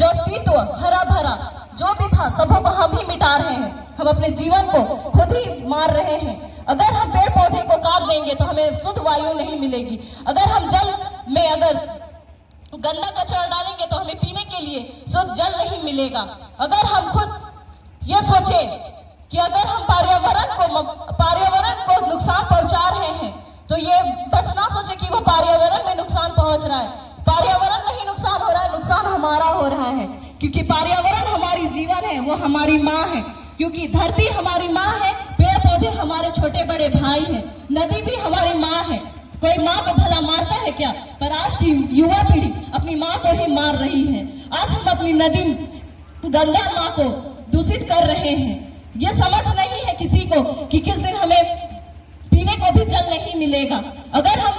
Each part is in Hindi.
अस्तित्व हरा भरा जो भी था सबों को हम ही मिटा रहे हैं। हम अपने जीवन को खुद ही मार रहे हैं। अगर हम पेड़ पौधे को काट देंगे तो हमें शुद्ध वायु नहीं मिलेगी। अगर हम जल में अगर गंदा कचरा डालेंगे तो हमें पीने के लिए शुद्ध जल नहीं मिलेगा। अगर हम खुद ये सोचे कि अगर हम पर्यावरण को नुकसान पहुंचा रहे हैं तो ये बस ना सोचे कि वो पर्यावरण में नुकसान पहुंच रहा है। पर्यावरण नहीं नुकसान हो रहा है, नुकसान हमारा हो रहा है, क्योंकि पर्यावरण हमारी जीवन है, वो हमारी माँ है। क्योंकि धरती हमारी माँ है, पेड़ पौधे हमारे छोटे बड़े भाई हैं, नदी भी हमारी माँ है। कोई माँ को भला मारता है क्या? पर आज की युवा पीढ़ी अपनी माँ को ही मार रही है। आज हम अपनी नदी गंगा माँ को दूषित कर रहे हैं। ये समझ नहीं है किसी को कि किस दिन हमें पीने को भी जल नहीं मिलेगा। अगर हम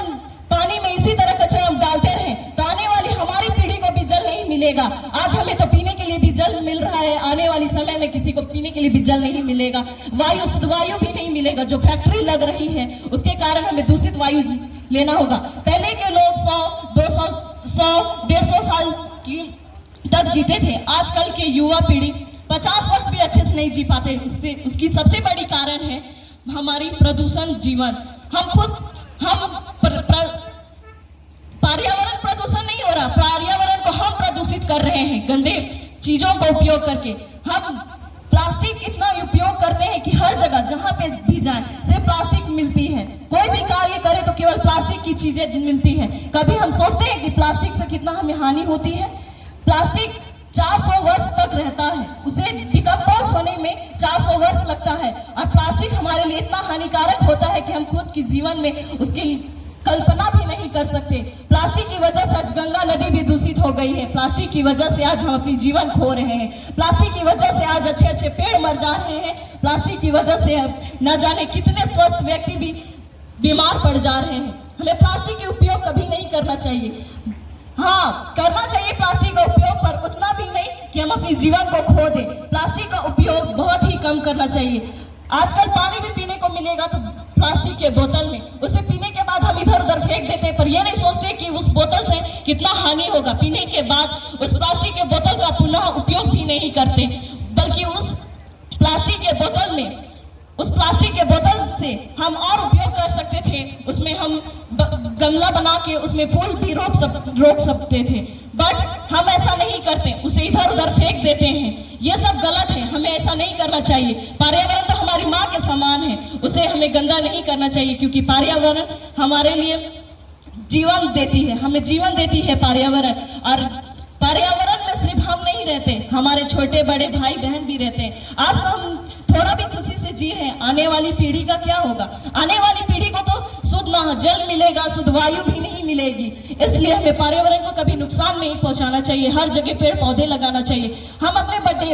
पानी में इसी तरह कचरा डालते रहें तो आने वाली हमारी पीढ़ी को भी जल नहीं मिलेगा। आज हमें तो पीने के लिए भी जल मिल रहा है, आने वाली समय में किसी को पीने के लिए भी जल नहीं मिलेगा। वायु शुद्ध वायु भी नहीं मिलेगा। जो फैक्ट्री लग रही है उसके कारण हमें दूषित वायु लेना होगा। पहले के लोग 100-150 साल की तक जीते थे। आजकल के युवा पीढ़ी 50 वर्ष भी अच्छे से नहीं जी पाते। उसकी सबसे बड़ी कारण है हमारी प्रदूषण जीवन। पर्यावरण प्रदूषण नहीं हो रहा, पर्यावरण को हम प्रदूषित कर रहे हैं गंदे चीजों का उपयोग करके। हम प्लास्टिक इतना उपयोग करते हैं कि हर जगह जहां पे भी जाएं सिर्फ प्लास्टिक मिलती है। कोई भी कार्य करे तो केवल प्लास्टिक की चीजें मिलती हैं। कभी हम सोचते हैं कि प्लास्टिक से कितना हमें हानि होती है? प्लास्टिक 400 वर्ष तक रहता है, उसे डिकम्पोज होने में 400 वर्ष लगता है। और प्लास्टिक हमारे लिए इतना हानिकारक होता है कि हम खुद के जीवन में उसकी कल्पना भी नहीं कर सकते। प्लास्टिक की वजह से आज गंगा नदी भी दूषित हो गई है। प्लास्टिक की वजह से आज हम अपनी जीवन खो रहे हैं। प्लास्टिक की वजह से आज अच्छे अच्छे पेड़ मर जा रहे हैं। प्लास्टिक की वजह से न जाने कितने स्वस्थ व्यक्ति भी बीमार पड़ जा रहे हैं। हमें प्लास्टिक का उपयोग कभी नहीं करना चाहिए। हाँ, करना चाहिए प्लास्टिक का उपयोग, पर उतना भी नहीं कि हम अपनी जीवन को खो दें। प्लास्टिक का उपयोग बहुत ही कम करना चाहिए। आजकल पानी भी पीने को मिलेगा तो प्लास्टिक के बोतल में, उसे पीने के बाद हम इधर उधर फेंक देते हैं, पर यह नहीं सोचते कि उस बोतल से कितना हानि होगा। पीने के बाद उस प्लास्टिक के बोतल का पुनः उपयोग भी नहीं करते, बल्कि उस प्लास्टिक के बोतल से हम और उपयोग कर सकते थे। उसमें हम गमला बना के उसमें फूल भी रोक सकते थे, बट हम ऐसा नहीं करते, उसे इधर उधर फेंक देते हैं। ये सब गलत है, हमें ऐसा नहीं करना चाहिए। पर्यावरण तो हमारी माँ के समान है, उसे हमें गंदा नहीं करना चाहिए, क्योंकि पर्यावरण हमारे लिए जीवन देती है, हमें जीवन देती है पर्यावरण। और पर्यावरण में सिर्फ हम नहीं रहते, हमारे छोटे बड़े भाई बहन भी रहते हैं। आज तो हम थोड़ा भी खुशी से जी रहे हैं, आने वाली पीढ़ी का क्या होगा? आने वाली पीढ़ी को तो शुद्ध ना जल मिलेगा, शुद्ध वायु भी नहीं मिलेगी। इसलिए हमें पर्यावरण को कभी नुकसान नहीं पहुंचाना चाहिए। हर जगह पेड़ पौधे लगाना चाहिए। हम अपने बर्थडे,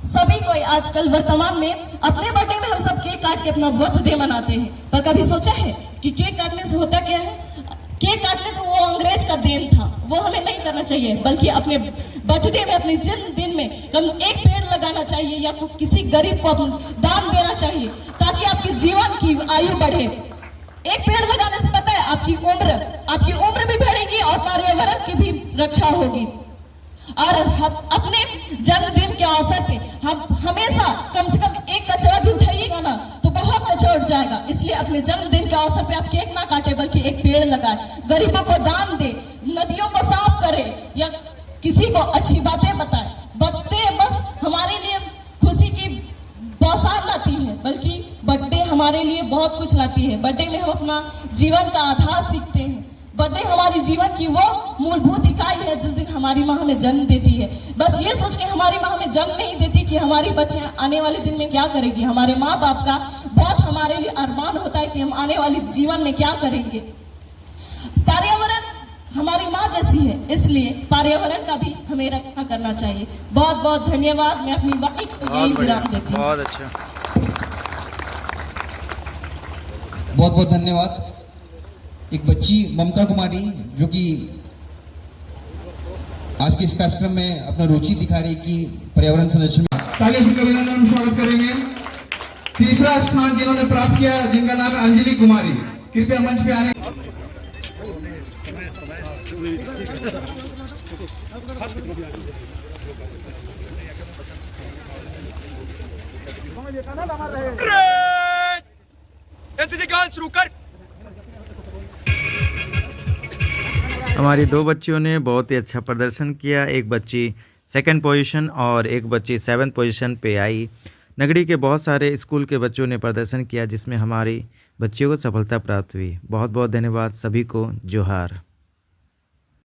सभी कोई आजकल वर्तमान में अपने बर्थडे में हम सब केक काट के अपना बर्थडे मनाते हैं, पर कभी सोचा है कि केक काटने से होता क्या है? केक काटने तो वो अंग्रेज का देन था, वो हमें नहीं करना चाहिए, बल्कि अपने बर्थडे में, अपने जन्मदिन में कम एक पेड़ लगाना चाहिए या किसी गरीब को दान देना चाहिए, ताकि आपके जीवन की आयु बढ़े। एक पेड़ लगाने से पता है आपकी उम्र भी बढ़ेगी और पर्यावरण की भी रक्षा होगी। और अपने जन्मदिन के अवसर पे हम हमेशा कम से कम एक कचरा भी उठाइएगा ना तो बहुत कचरा उठ जाएगा। इसलिए अपने जन्मदिन के अवसर पे आप केक ना काटे, बल्कि एक पेड़ लगाए, गरीबों को दान दे, नदियों को साफ करे या किसी को अच्छी बातें बताए। बातें बस हमारे लिए खुशी की बौछार लाती है, बल्कि बर्थडे हमारे लिए बहुत कुछ लाती है। बर्थडे में हम अपना जीवन का आधार सीखते हैं। बर्थडे हमारी जीवन की वो मूलभूत इकाई है जिस दिन हमारी माँ हमें जन्म देती है। बस ये सोच के हमारी माँ हमें जन्म नहीं देती कि हमारी बच्चे आने वाले दिन में क्या करेगी। हमारे माँ बाप का बहुत हमारे लिए अरमान होता है कि हम आने वाले जीवन में क्या करेंगे। पर्यावरण हमारी माँ जैसी है, इसलिए पर्यावरण का भी हमें रक्षा करना चाहिए। बहुत बहुत धन्यवाद। मैं अपनी वाणी को यही विराम देती हूँ। बहुत अच्छा, बहुत बहुत धन्यवाद। एक बच्ची ममता कुमारी जो कि आज के इस कार्यक्रम में अपना रुचि दिखा रही कि पर्यावरण संरक्षण में, ताली से अभिनंदन स्वागत करेंगे। तीसरा स्थान जिन्होंने प्राप्त किया, जिनका नाम है अंजलि कुमारी, कृपया मंच पे आने। हमारी दो बच्चियों ने बहुत ही अच्छा प्रदर्शन किया। एक बच्ची सेकंड पोजीशन और एक बच्ची 7th पोजीशन पे आई। नगरी के बहुत सारे स्कूल के बच्चों ने प्रदर्शन किया जिसमें हमारी बच्चियों को सफलता प्राप्त हुई। बहुत बहुत धन्यवाद सभी को। जोहार।